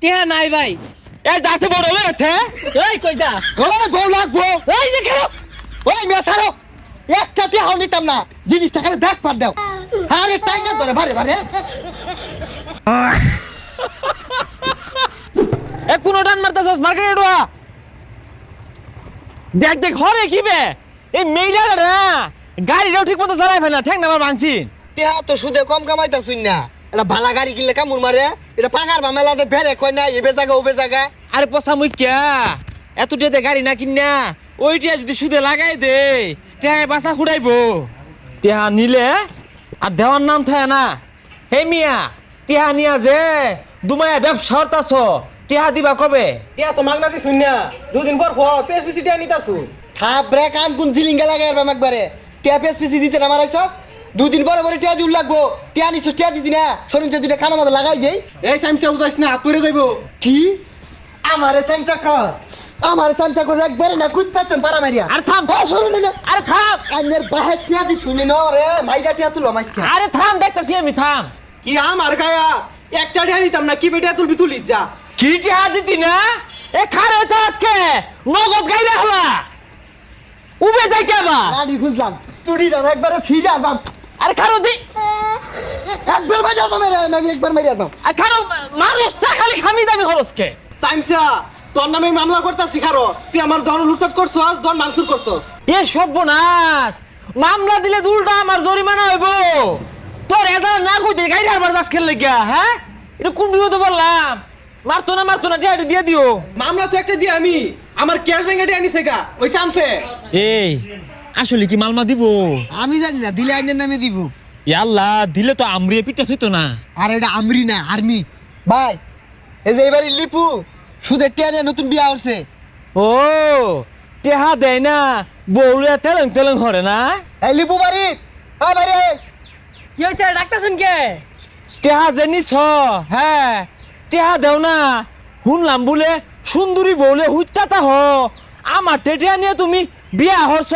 টিয়া নাই ভাই। এই যাচ্ছে বড় হয়ে গেছে। এই কই যা? ওই বউ লাগবো। এই যে কেন? ওই মেয়ে সারো, একটা টিয়াও নিতাম না, জিনিসটা খালি ব্যাগ পার দাও। আরে টাইনা ধরে বারে বারে। এ কোন টান মারতাছস মার্কেটে ডোয়া। দেখ দেখ হরে কি বে, এই মেইলাটা না গাড়িটাও ঠিক মতো চালাই ফেলে না, ঠ্যাং নামার ভাঙছি। টিয়া তো সুদে কম কামাইতা শুন না, এটা ভালা গাড়ি কিনলে কামুর মারে, এটা পাঙার মামেলাতে ফেরে কই না এবে জায়গা ওবে জায়গা। আরে পচা মুই কিয়া এত টিয়াতে গাড়ি না কিনা, ওই টিয়া যদি সুদে লাগাই দে টিয়া বাসা ফুটাইবো। টিয়া নিলে আর দেওয়ার নাম থাকে না। হে মিয়া টিয়া নিয়া যে দুমায়া ব্যবসা হতাছ, টিয়া দিবা কবে? টিয়া তো মাগনা দি শুন না, দুদিন পর পেসপিসি টিয়া নিতাছু। খাপ রে কান কোন জিলিঙ্গা লাগাই আর একবারে টিয়া পেস পিসি দিতে না মারাইছস। দুদিন পরে পরে টিয়া দিউল লাগবো, টিয়া নিছ টিয়া দিতি না, শরীর দুইটা কানা মাথা লাগাই দেই। এই সাইমসা বুঝাইছ না, হাত পরে যাইবো। কি আমারে সামচা কর, আমারে সামচা কর একবারে না কুত পাচ্ছেন পারা মারিয়া। আরে থাম শরীর না, আরে থাম আইনের বাহে টিয়া দি শুনি না রে, মাইগা টিয়া তুলো মাইসকা। আরে থাম দেখতাছি আমি থাম। কি আমার গায়া একটা টিয়া নিতাম না, কি বেটা তুলবি তুলিস যা। কি টিয়া দিতি না? এ খারে তো আজকে নগদ গাইলে হলা উবে যাই কেবা। গাড়ি খুঁজলাম টুটিটা একবারে সিরিয়াল বাম, আরে খারো দি একবার মারিয়া বাম রে, আমি একবার মারিয়া বাম। আর খারো মানুষ তা খালি খামি দামি খরচকে। সাইমসা তোর নামে মামলা করতাছি খারো, তুই আমার ধন লুটপাট করছস, ধন মাংসুর করছস। এ সর্বনাশ, মামলা দিলে উল্টা আমার জরিমানা হইব। তোর এটা না কইতে গাইরে আবার যাস খেল লাগিয়া। হ্যাঁ এটা কোন বিপদে বললাম? মারতো না টিয়া দিয়ে দিও। মামলা তো একটা দিয়ে আমি আমার ক্যাশ ব্যাংকে টিয়া নিছে গা ওই সামসে। এই আসলে কি মামলা দিব? আমি জানি না, দিলে আইনের নামে দিব। ইয়াল্লা দিলে তো আমরিয়ে পিটা হইতো না। আর এটা আমরি না আর্মি। ভাই এই যে এবারে লিপু সুদের টিয়া নিয়ে নতুন বিয়া হচ্ছে। ও টেহা দেয় না, বউলে তেলং তেলং হরে না। এই লিপু বাড়ি, হ্যাঁ বাড়ি কি হইছে ডাক্তার শুনকে? টেহা জানিস? হ্যাঁ টেহা দেও না, শুনলাম বলে সুন্দরী বউলে হুইতা হ আমার টেটিয়া নিয়ে তুমি বিয়া হরছ,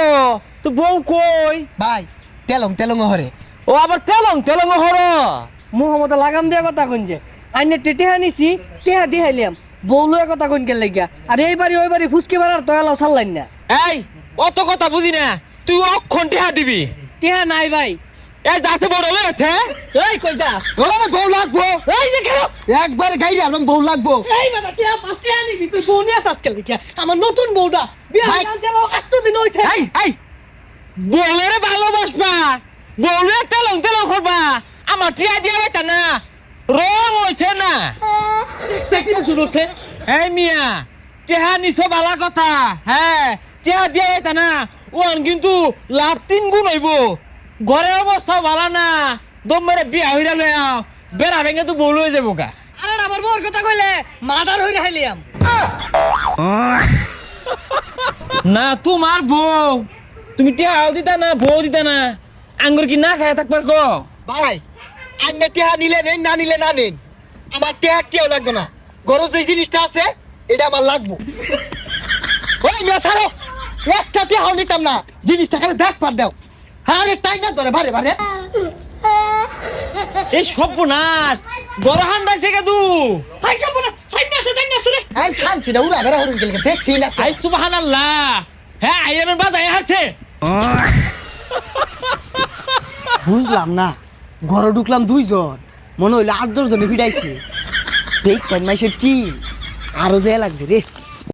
তো বউ কই? ভাই তেলং তেলং হরে। ও আবার তেলং তেলং হর। মোহাম্মদ লাগাম দিয়া কথা কইছে। আইনে টেটিহা নিছি, টেহা দিহাইলাম। বউলো কথা কইন কে লাগিয়া। আর এইবারই ওইবারই ফুসকে মারার তো এলাও ছাড়লাইন না। এই অত কথা বুঝি না, তুই অক্ষণ টেহা দিবি। টেহা নাই ভাই। এই যাচ্ছে বড় হয়ে গেছে। এই কই যা? ওই বউ লাগবো, এই যে কেন? একবার গাইরে আলম বউ লাগবো। এই বাবা টেহা পাঁচ টেহা নিবি, তুই বউ নিয়ে আসছ কে লাগিয়া? আমার নতুন বউটা বিয়া ভাই। গান চালাও 8 দিন হইছে। এই বউলের ভালোবাসবা, বউলে তেলং তেলং করবা, আমার টিয়া দিয়া বেটা না রং হইছে না। দেখি শুরু হচ্ছে। এই মিয়া টেহা নিছো বালা কথা। হ্যাঁ টেহা দিয়া বেটা না, ওন কিন্তু লাভ 3 গুণ হইব। ঘরের অবস্থা ভালো না, দম মেরে বিয়া হইরা লয়া বেড়া ভেঙে তো বউ লয়ে যাবো গা। আরে আমার বউর কথা কইলে মাদার হইরা হাইলিয়াম। না তোমার বউ, তুমি টেহাও দিতা না বউ দিতা না, আঙ্গুর কি না খায় থাকবার গো? ভাই আইনে টিয়া নিলে নেন, না নিলে না নেন, আমার টিয়া টিয়াও লাগবে না। গরু যে জিনিসটা আছে এটা আমার লাগবো। ওই মেয়ে সারো, একটা টিয়াও নিতাম না, জিনিসটা খালি ব্যাগ পার দাও। আরে টাইনা ধরে বারে বারে। এই সর্বনাশ, বড় হান্দাইছে কে তু? ভাই সব বলা সাইন আছে রে। আমি শান্তি না, উড়া বেড়া হরুন গেলে দেখছি না তো। আই সুবহানাল্লাহ। হ্যাঁ আইএমের বাজায় হারছে। বুঝলাম না, ঘরে ঢুকলাম 2 জন, মনে হইলো 8-10 জনে ভিড়াইছে। ঠিক টাইম মাইসের কি আরো দেয়া লাগছে রে।